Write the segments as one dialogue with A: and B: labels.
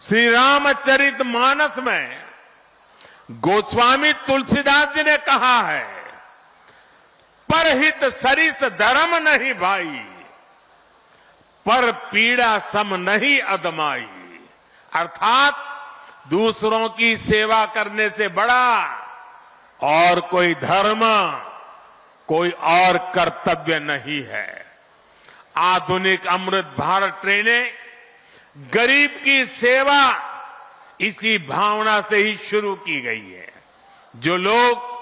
A: श्री रामचरित मानस में गोस्वामी तुलसीदास जी ने कहा है, परहित सरिस धर्म नहीं भाई, पर पीड़ा सम नहीं अदमाई। अर्थात दूसरों की सेवा करने से बड़ा और कोई धर्म, कोई और कर्तव्य नहीं है। आधुनिक अमृत भारत ट्रेनें गरीब की सेवा इसी भावना से ही शुरू की गई है। जो लोग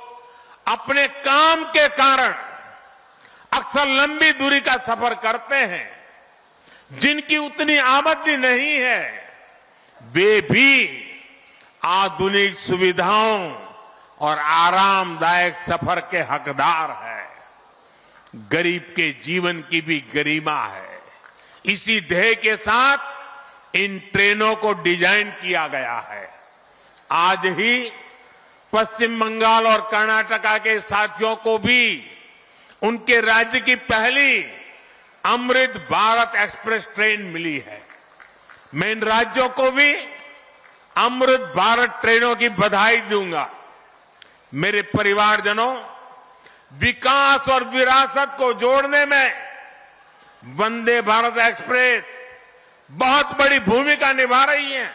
A: अपने काम के कारण अक्सर लंबी दूरी का सफर करते हैं, जिनकी उतनी आमदनी नहीं है, वे भी आधुनिक सुविधाओं और आरामदायक सफर के हकदार हैं। गरीब के जीवन की भी गरिमा है। इसी ध्येय के साथ इन ट्रेनों को डिजाइन किया गया है। आज ही पश्चिम बंगाल और कर्नाटका के साथियों को भी उनके राज्य की पहली अमृत भारत एक्सप्रेस ट्रेन मिली है। मैं इन राज्यों को भी अमृत भारत ट्रेनों की बधाई दूंगा। मेरे परिवारजनों, विकास और विरासत को जोड़ने में वंदे भारत एक्सप्रेस बहुत बड़ी भूमिका निभा रही है।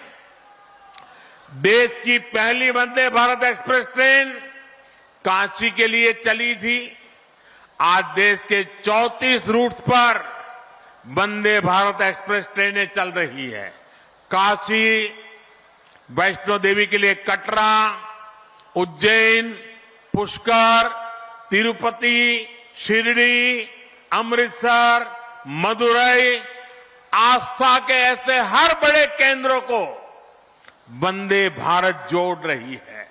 A: देश की पहली वंदे भारत एक्सप्रेस ट्रेन काशी के लिए चली थी। आज देश के 34 रूट पर वंदे भारत एक्सप्रेस ट्रेनें चल रही है। काशी, वैष्णो देवी के लिए कटरा, उज्जैन, पुष्कर, तिरुपति, शिरडी, अमृतसर, मदुरई, आस्था के ऐसे हर बड़े केंद्रों को वंदे भारत जोड़ रही है।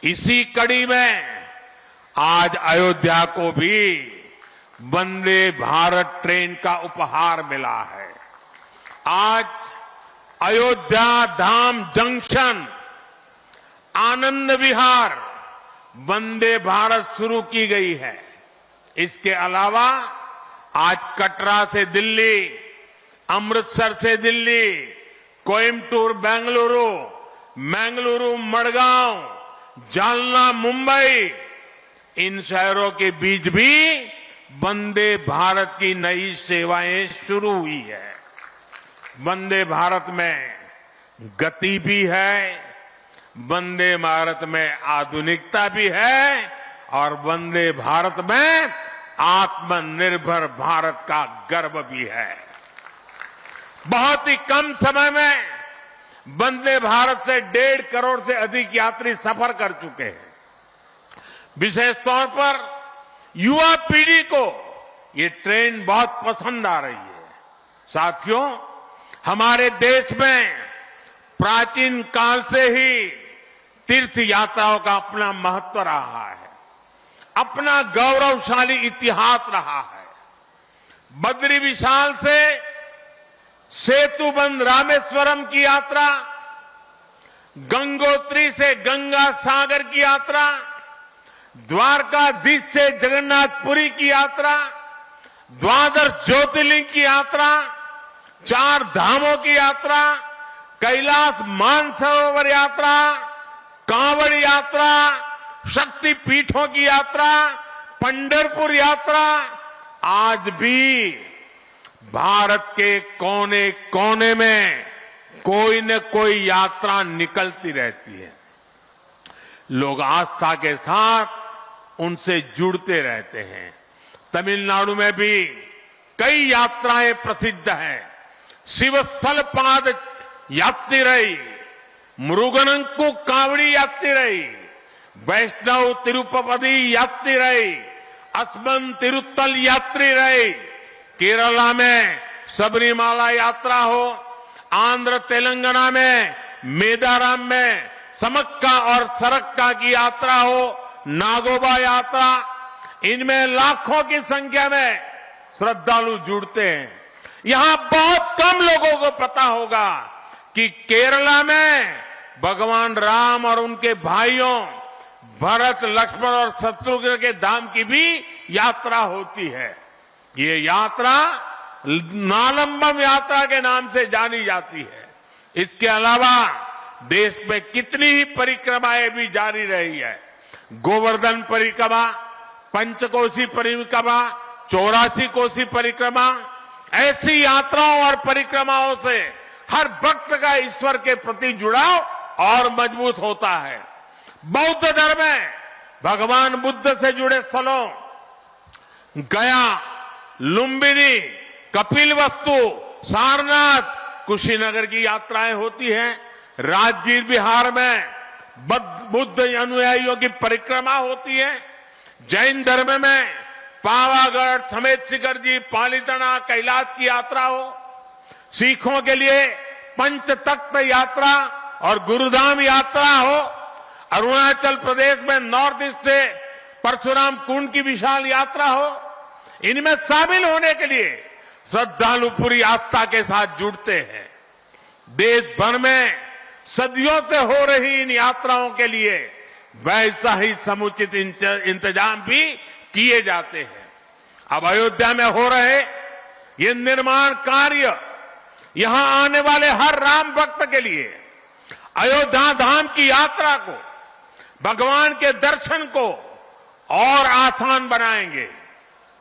A: इसी कड़ी में आज अयोध्या को भी वंदे भारत ट्रेन का उपहार मिला है। आज अयोध्या धाम जंक्शन, आनंद विहार वंदे भारत शुरू की गई है। इसके अलावा आज कटरा से दिल्ली, अमृतसर से दिल्ली, कोयम्बटूर बेंगलुरु, मंगलुरु मडगांव, जालना मुंबई, इन शहरों के बीच भी वंदे भारत की नई सेवाएं शुरू हुई है। वंदे भारत में गति भी है, वंदे भारत में आधुनिकता भी है और वंदे भारत में आत्मनिर्भर भारत का गर्व भी है। बहुत ही कम समय में वंदे भारत से 1.5 करोड़ से अधिक यात्री सफर कर चुके हैं। विशेष तौर पर युवा पीढ़ी को ये ट्रेन बहुत पसंद आ रही है। साथियों, हमारे देश में प्राचीन काल से ही तीर्थ यात्राओं का अपना महत्व रहा है, अपना गौरवशाली इतिहास रहा है। बद्री विशाल से सेतुबंध रामेश्वरम की यात्रा, गंगोत्री से गंगा सागर की यात्रा, द्वारकाधीश से जगन्नाथपुरी की यात्रा, द्वादश ज्योतिर्लिंग की यात्रा, 4 धामों की यात्रा, कैलाश मानसरोवर यात्रा, कांवड़ यात्रा, शक्ति पीठों की यात्रा, पंढरपुर यात्रा, आज भी भारत के कोने कोने में कोई न कोई यात्रा निकलती रहती है। लोग आस्था के साथ उनसे जुड़ते रहते हैं। तमिलनाडु में भी कई यात्राएं प्रसिद्ध हैं। शिवस्थल पाद यात्रिरई, मुरुगनंकु कावड़ी यात्रिरई, वैष्णव तिरुपति यात्रिरई, अस्मन तिरुत्तल यात्रिरई, केरला में सबरीमाला यात्रा हो, आंध्र तेलंगाना में मेदाराम में समक्का और सरक्का की यात्रा हो, नागोबा यात्रा, इनमें लाखों की संख्या में श्रद्धालु जुड़ते हैं। यहां बहुत कम लोगों को पता होगा कि केरला में भगवान राम और उनके भाइयों भरत, लक्ष्मण और शत्रुघ्न के धाम की भी यात्रा होती है। ये यात्रा नालंबम यात्रा के नाम से जानी जाती है। इसके अलावा देश में कितनी ही परिक्रमाएं भी जारी रही है। गोवर्धन परिक्रमा, पंचकोसी परिक्रमा, 84 कोसी परिक्रमा, ऐसी यात्राओं और परिक्रमाओं से हर भक्त का ईश्वर के प्रति जुड़ाव और मजबूत होता है। बौद्ध धर्म में भगवान बुद्ध से जुड़े स्थलों गया, लुम्बिनी, कपिलवस्तु, सारनाथ, कुशीनगर की यात्राएं होती हैं। राजगीर बिहार में बुद्ध अनुयायियों की परिक्रमा होती है। जैन धर्म में पावागढ़, समेत शिखर जी, पालीताना, कैलाश की यात्रा हो। सिखों के लिए पंच तख्त यात्रा और गुरुधाम यात्रा हो। अरुणाचल प्रदेश में नॉर्थ ईस्ट से परशुराम कुंड की विशाल यात्रा हो। इनमें शामिल होने के लिए श्रद्धालु पूरी आस्था के साथ जुड़ते हैं। देश भर में सदियों से हो रही इन यात्राओं के लिए वैसा ही समुचित इंतजाम भी किए जाते हैं। अब अयोध्या में हो रहे ये निर्माण कार्य यहां आने वाले हर राम भक्त के लिए अयोध्या धाम की यात्रा को, भगवान के दर्शन को और आसान बनाएंगे।